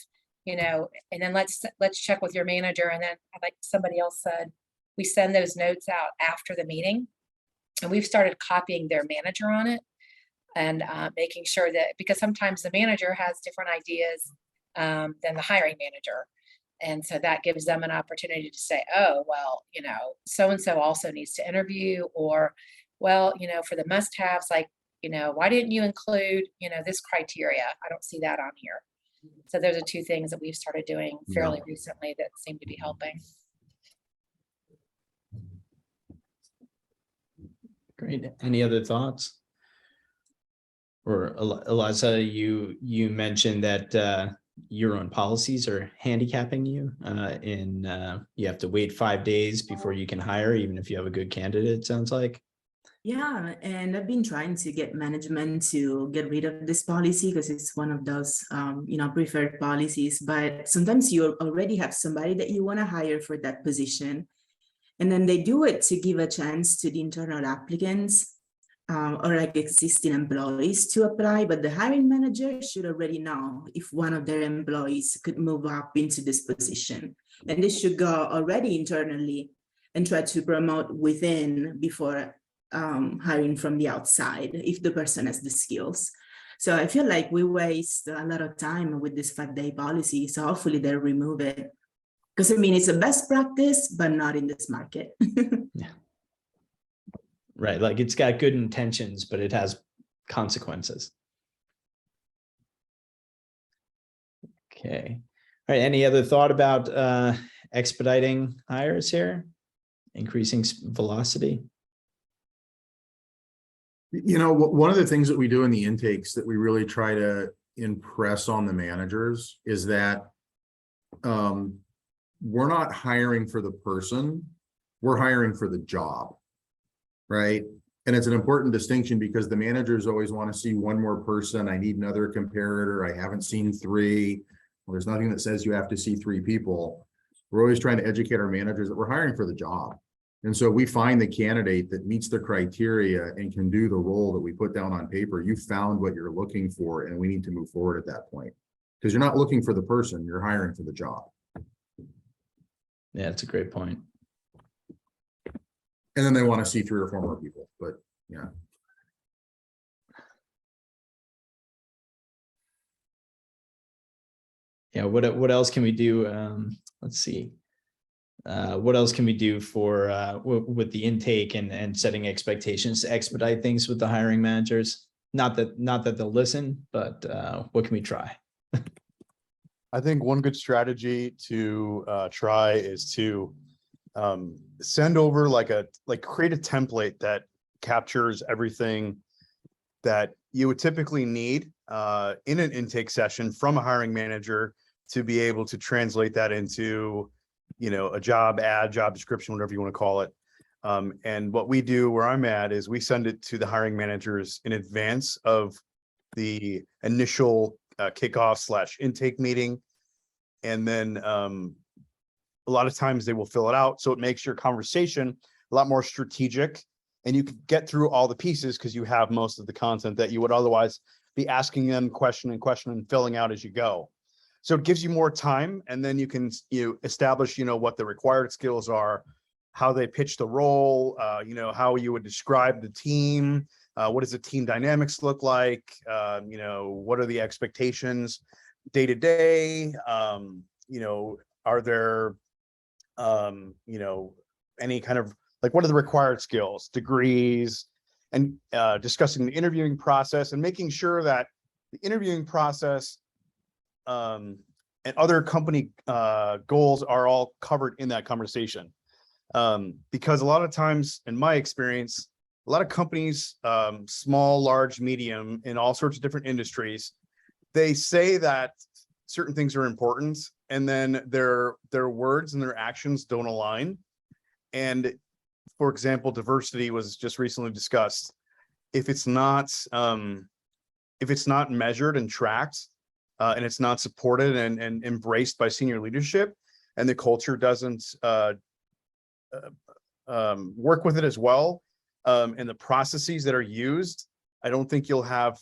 and then let's check with your manager. And then like somebody else said, we send those notes out after the meeting, and we've started copying their manager on it and making sure that, because sometimes the manager has different ideas than the hiring manager. And so that gives them an opportunity to say, oh, well, so-and-so also needs to interview, or, well, for the must-haves, like, why didn't you include, this criteria? I don't see that on here. So those are two things that we've started doing fairly recently that seem to be helping. Great. Any other thoughts? Or Eliza, you mentioned that your own policies are handicapping you you have to wait 5 days before you can hire, even if you have a good candidate, it sounds like. Yeah, and I've been trying to get management to get rid of this policy because it's one of those, preferred policies. But sometimes you already have somebody that you want to hire for that position, and then they do it to give a chance to the internal applicants or like existing employees to apply. But the hiring manager should already know if one of their employees could move up into this position, and they should go already internally and try to promote within before hiring from the outside if the person has the skills. So I feel like we waste a lot of time with this 5-day policy. So hopefully they'll remove it, because it's a best practice, but not in this market. Yeah. Right. Like it's got good intentions, but it has consequences. Okay. All right. Any other thought about expediting hires here? Increasing velocity? One of the things that we do in the intakes that we really try to impress on the managers is that we're not hiring for the person, we're hiring for the job, right? And it's an important distinction because the managers always want to see one more person. I need another comparator. I haven't seen 3. Well, there's nothing that says you have to see 3 people. We're always trying to educate our managers that we're hiring for the job. And so we find the candidate that meets the criteria and can do the role that we put down on paper. You found what you're looking for, and we need to move forward at that point. Because you're not looking for the person, you're hiring for the job. Yeah, that's a great point. And then they want to see 3 or 4 more people, but yeah. Yeah, what else can we do? Let's see. What else can we do for with the intake and setting expectations to expedite things with the hiring managers? Not that they'll listen, but what can we try? I think one good strategy to try is to send over create a template that captures everything that you would typically need in an intake session from a hiring manager to be able to translate that into a job ad, job description, whatever you want to call it. And what we do where I'm at is we send it to the hiring managers in advance of the initial kickoff / intake meeting. And then a lot of times they will fill it out. So it makes your conversation a lot more strategic, and you can get through all the pieces because you have most of the content that you would otherwise be asking them question and filling out as you go. So it gives you more time, and then you can establish what the required skills are, how they pitch the role, how you would describe the team, what does the team dynamics look like, what are the expectations day to day, are there any kind of what are the required skills, degrees, and discussing the interviewing process and making sure that the interviewing process and other company goals are all covered in that conversation. Because a lot of times, in my experience, a lot of companies, small, large, medium, in all sorts of different industries, they say that certain things are important, and then their words and their actions don't align. And for example, diversity was just recently discussed. If it's not measured and tracked, and it's not supported and embraced by senior leadership, and the culture doesn't work with it as well, and the processes that are used, I don't think you'll have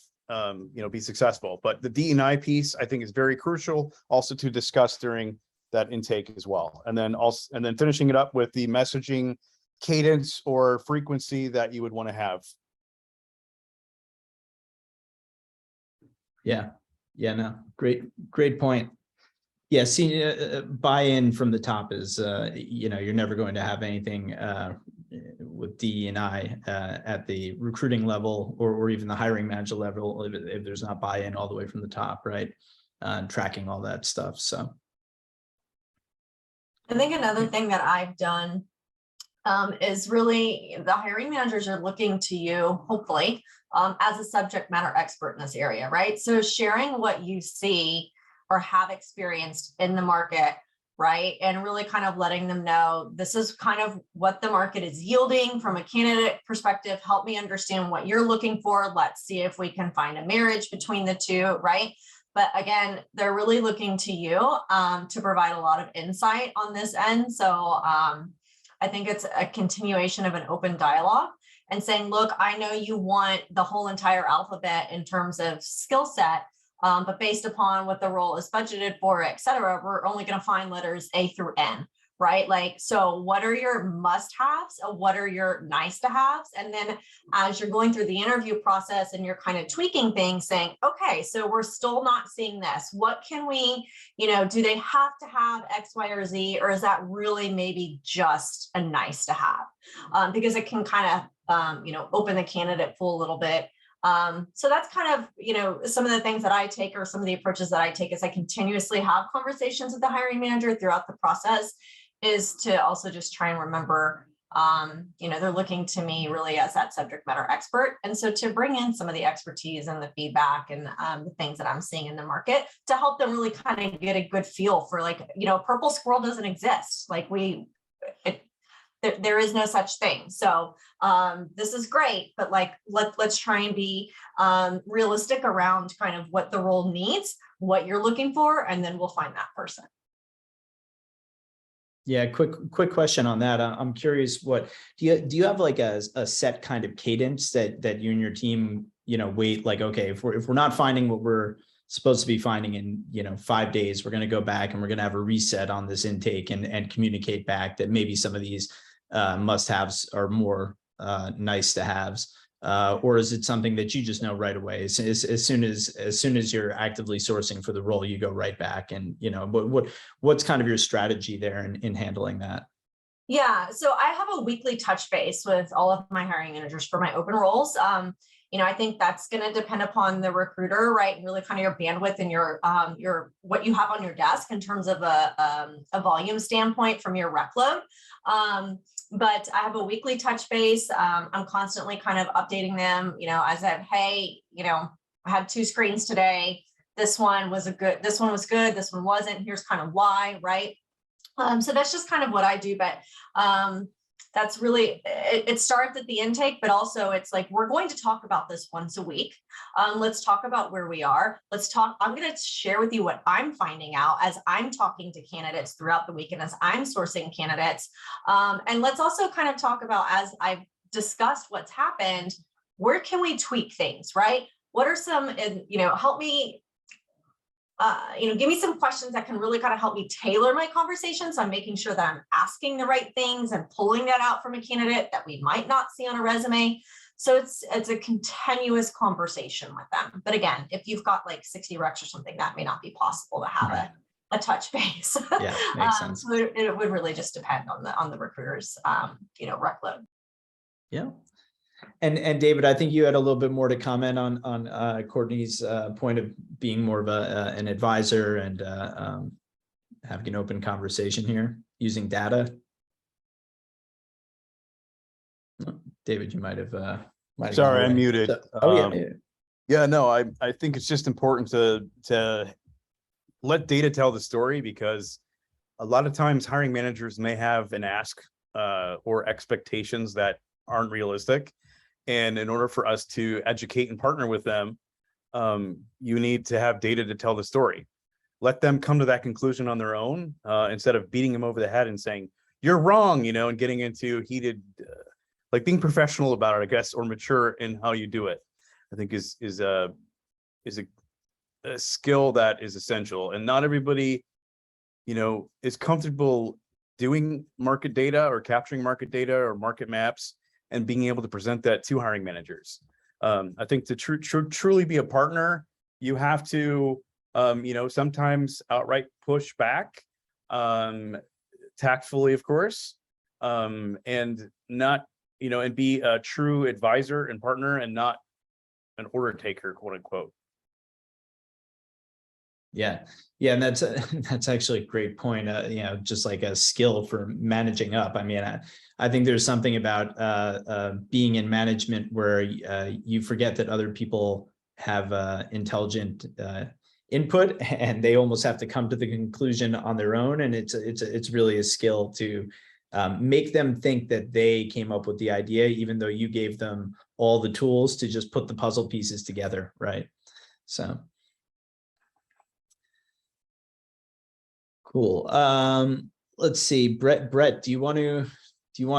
be successful. But the DE&I piece, I think, is very crucial also to discuss during that intake as well. And then finishing it up with the messaging cadence or frequency that you would want to have. Yeah. No, great point. Yeah, see, buy-in from the top is, you're never going to have anything with DE&I at the recruiting level or even the hiring manager level if there's not buy-in all the way from the top, right? Tracking all that stuff. So I think another thing that I've done is really the hiring managers are looking to you, hopefully, as a subject matter expert in this area, right? So sharing what you see or have experienced in the market, right? And really kind of letting them know, this is kind of what the market is yielding from a candidate perspective. Help me understand what you're looking for. Let's see if we can find a marriage between the two, right? But again, they're really looking to you to provide a lot of insight on this end. So I think it's a continuation of an open dialogue and saying, look, I know you want the whole entire alphabet in terms of skill set, but based upon what the role is budgeted for, et cetera, we're only going to find letters A through N, right? Like, so what are your must-haves? What are your nice-to-haves? And then as you're going through the interview process and you're kind of tweaking things, saying, okay, so we're still not seeing this. What can we, do they have to have X, Y, or Z, or is that really maybe just a nice-to-have? Because it can kind of, open the candidate pool a little bit. So that's kind of, some of the things that I take or some of the approaches that I take is I continuously have conversations with the hiring manager throughout the process, is to also just try and remember, they're looking to me really as that subject matter expert. And so to bring in some of the expertise and the feedback and the things that I'm seeing in the market to help them really kind of get a good feel for purple squirrel doesn't exist. There is no such thing. So this is great, but let's try and be realistic around kind of what the role needs, what you're looking for, and then we'll find that person. yeah, quick question on that. I'm curious, what do you have like a set kind of cadence that you and your team, wait, like, okay, if we're not finding what we're supposed to be finding in 5 days, we're going to go back and we're going to have a reset on this intake and communicate back that maybe some of these must-haves are more nice to haves, or is it something that you just know right away? As soon as you're actively sourcing for the role, you go right back and what's kind of your strategy there in handling that? Yeah, so I have a weekly touch base with all of my hiring managers for my open roles. I think that's going to depend upon the recruiter, right? And really kind of your bandwidth and your what you have on your desk in terms of a volume standpoint from your rec load. But I have a weekly touch base. I'm constantly kind of updating them, as hey, I had 2 screens today. This one was good. This one wasn't. Here's kind of why, right? So that's just kind of what I do. But that's really, it starts at the intake, but also it's like, we're going to talk about this once a week. Let's talk about where we are. I'm going to share with you what I'm finding out as I'm talking to candidates throughout the week and as I'm sourcing candidates. And let's also kind of talk about, as I've discussed what's happened, where can we tweak things, right? What are some, help me, give me some questions that can really kind of help me tailor my conversation. So I'm making sure that I'm asking the right things and pulling that out from a candidate that we might not see on a resume. So it's a continuous conversation with them. But again, if you've got like 60 recs or something, that may not be possible to have a touch base. Yeah, makes sense. So it would really just depend on the recruiter's rec load. Yeah. And David, I think you had a little bit more to comment on Courtney's point of being more of an advisor and having an open conversation here using data. David, you might have. Sorry, I'm muted. So, yeah, no, I think it's just important to let data tell the story, because a lot of times hiring managers may have an ask or expectations that aren't realistic. And in order for us to educate and partner with them, you need to have data to tell the story. let them come to that conclusion on their own, instead of beating them over the head and saying, you're wrong, and getting into heated, like being professional about it, I guess, or mature in how you do it, I think is a skill that is essential. And not everybody, is comfortable doing market data or capturing market data or market maps and being able to present that to hiring managers. I think to truly be a partner, you have to, sometimes outright push back, tactfully, of course, and not, and be a true advisor and partner and not an order taker, quote unquote. Yeah. And that's actually a great point. Just like a skill for managing up. I mean, I think there's something about being in management where you forget that other people have intelligent input, and they almost have to come to the conclusion on their own. And it's really a skill to make them think that they came up with the idea, even though you gave them all the tools to just put the puzzle pieces together, right? So. Cool. Let's see, Brett, do you want to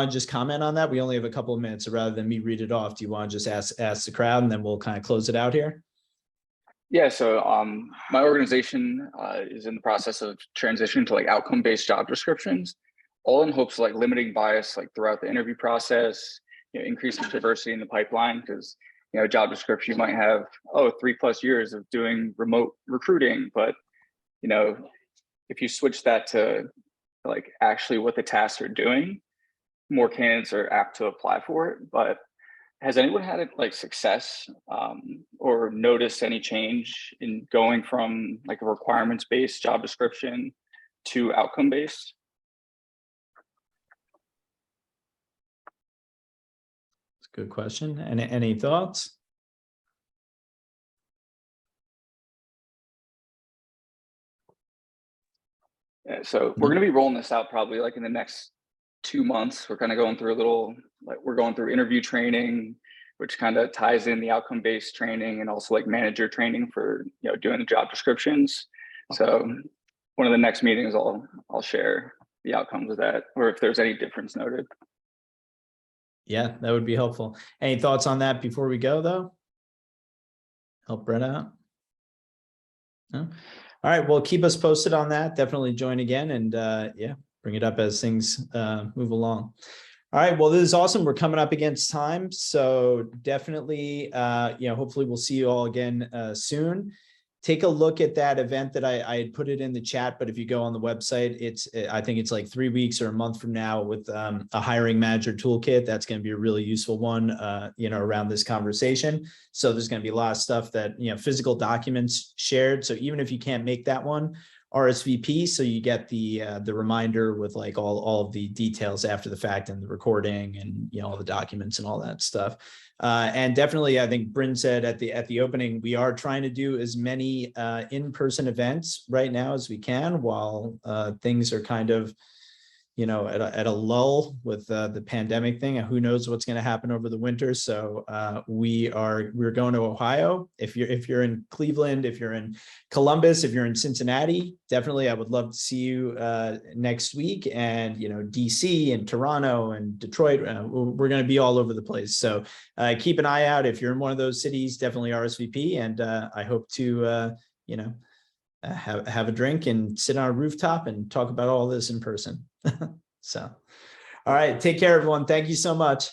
just comment on that? We only have a couple of minutes, so rather than me read it off, do you want to just ask the crowd, and then we'll kind of close it out here? Yeah, so my organization is in the process of transitioning to like outcome-based job descriptions, all in hopes of like limiting bias like throughout the interview process, increasing diversity in the pipeline, because job description you might have 3+ years of doing remote recruiting, but if you switch that to like actually what the tasks are doing, more candidates are apt to apply for it. But has anyone had like success or noticed any change in going from like a requirements-based job description to outcome-based? That's a good question. And any thoughts? Yeah, so we're going to be rolling this out probably like in the next 2 months. We're kind of going through we're going through interview training, which kind of ties in the outcome-based training and also like manager training for, doing the job descriptions. So one of the next meetings, I'll share the outcomes of that, or if there's any difference noted. Yeah, that would be helpful. Any thoughts on that before we go though? Help Brett out? No? All right, well, keep us posted on that. Definitely join again, and yeah, bring it up as things move along. All right, well, this is awesome. We're coming up against time, so definitely, hopefully we'll see you all again soon. Take a look at that event that I had put it in the chat, but if you go on the website, I think it's like 3 weeks or a month from now with a hiring manager toolkit. That's going to be a really useful one, around this conversation. So there's going to be a lot of stuff that, physical documents shared. So even if you can't make that one, RSVP, so you get the reminder with like all of the details after the fact and the recording and all the documents and all that stuff. And definitely, I think Bryn said at the opening, we are trying to do as many in-person events right now as we can while things are kind of at a lull with the pandemic thing, and who knows what's going to happen over the winter. So we're going to Ohio. If you're in Cleveland, if you're in Columbus, if you're in Cincinnati, definitely I would love to see you next week. And DC and Toronto and Detroit, we're going to be all over the place. So keep an eye out. If you're in one of those cities, definitely RSVP. And I hope to have a drink and sit on a rooftop and talk about all this in person. So, all right, take care, everyone. Thank you so much.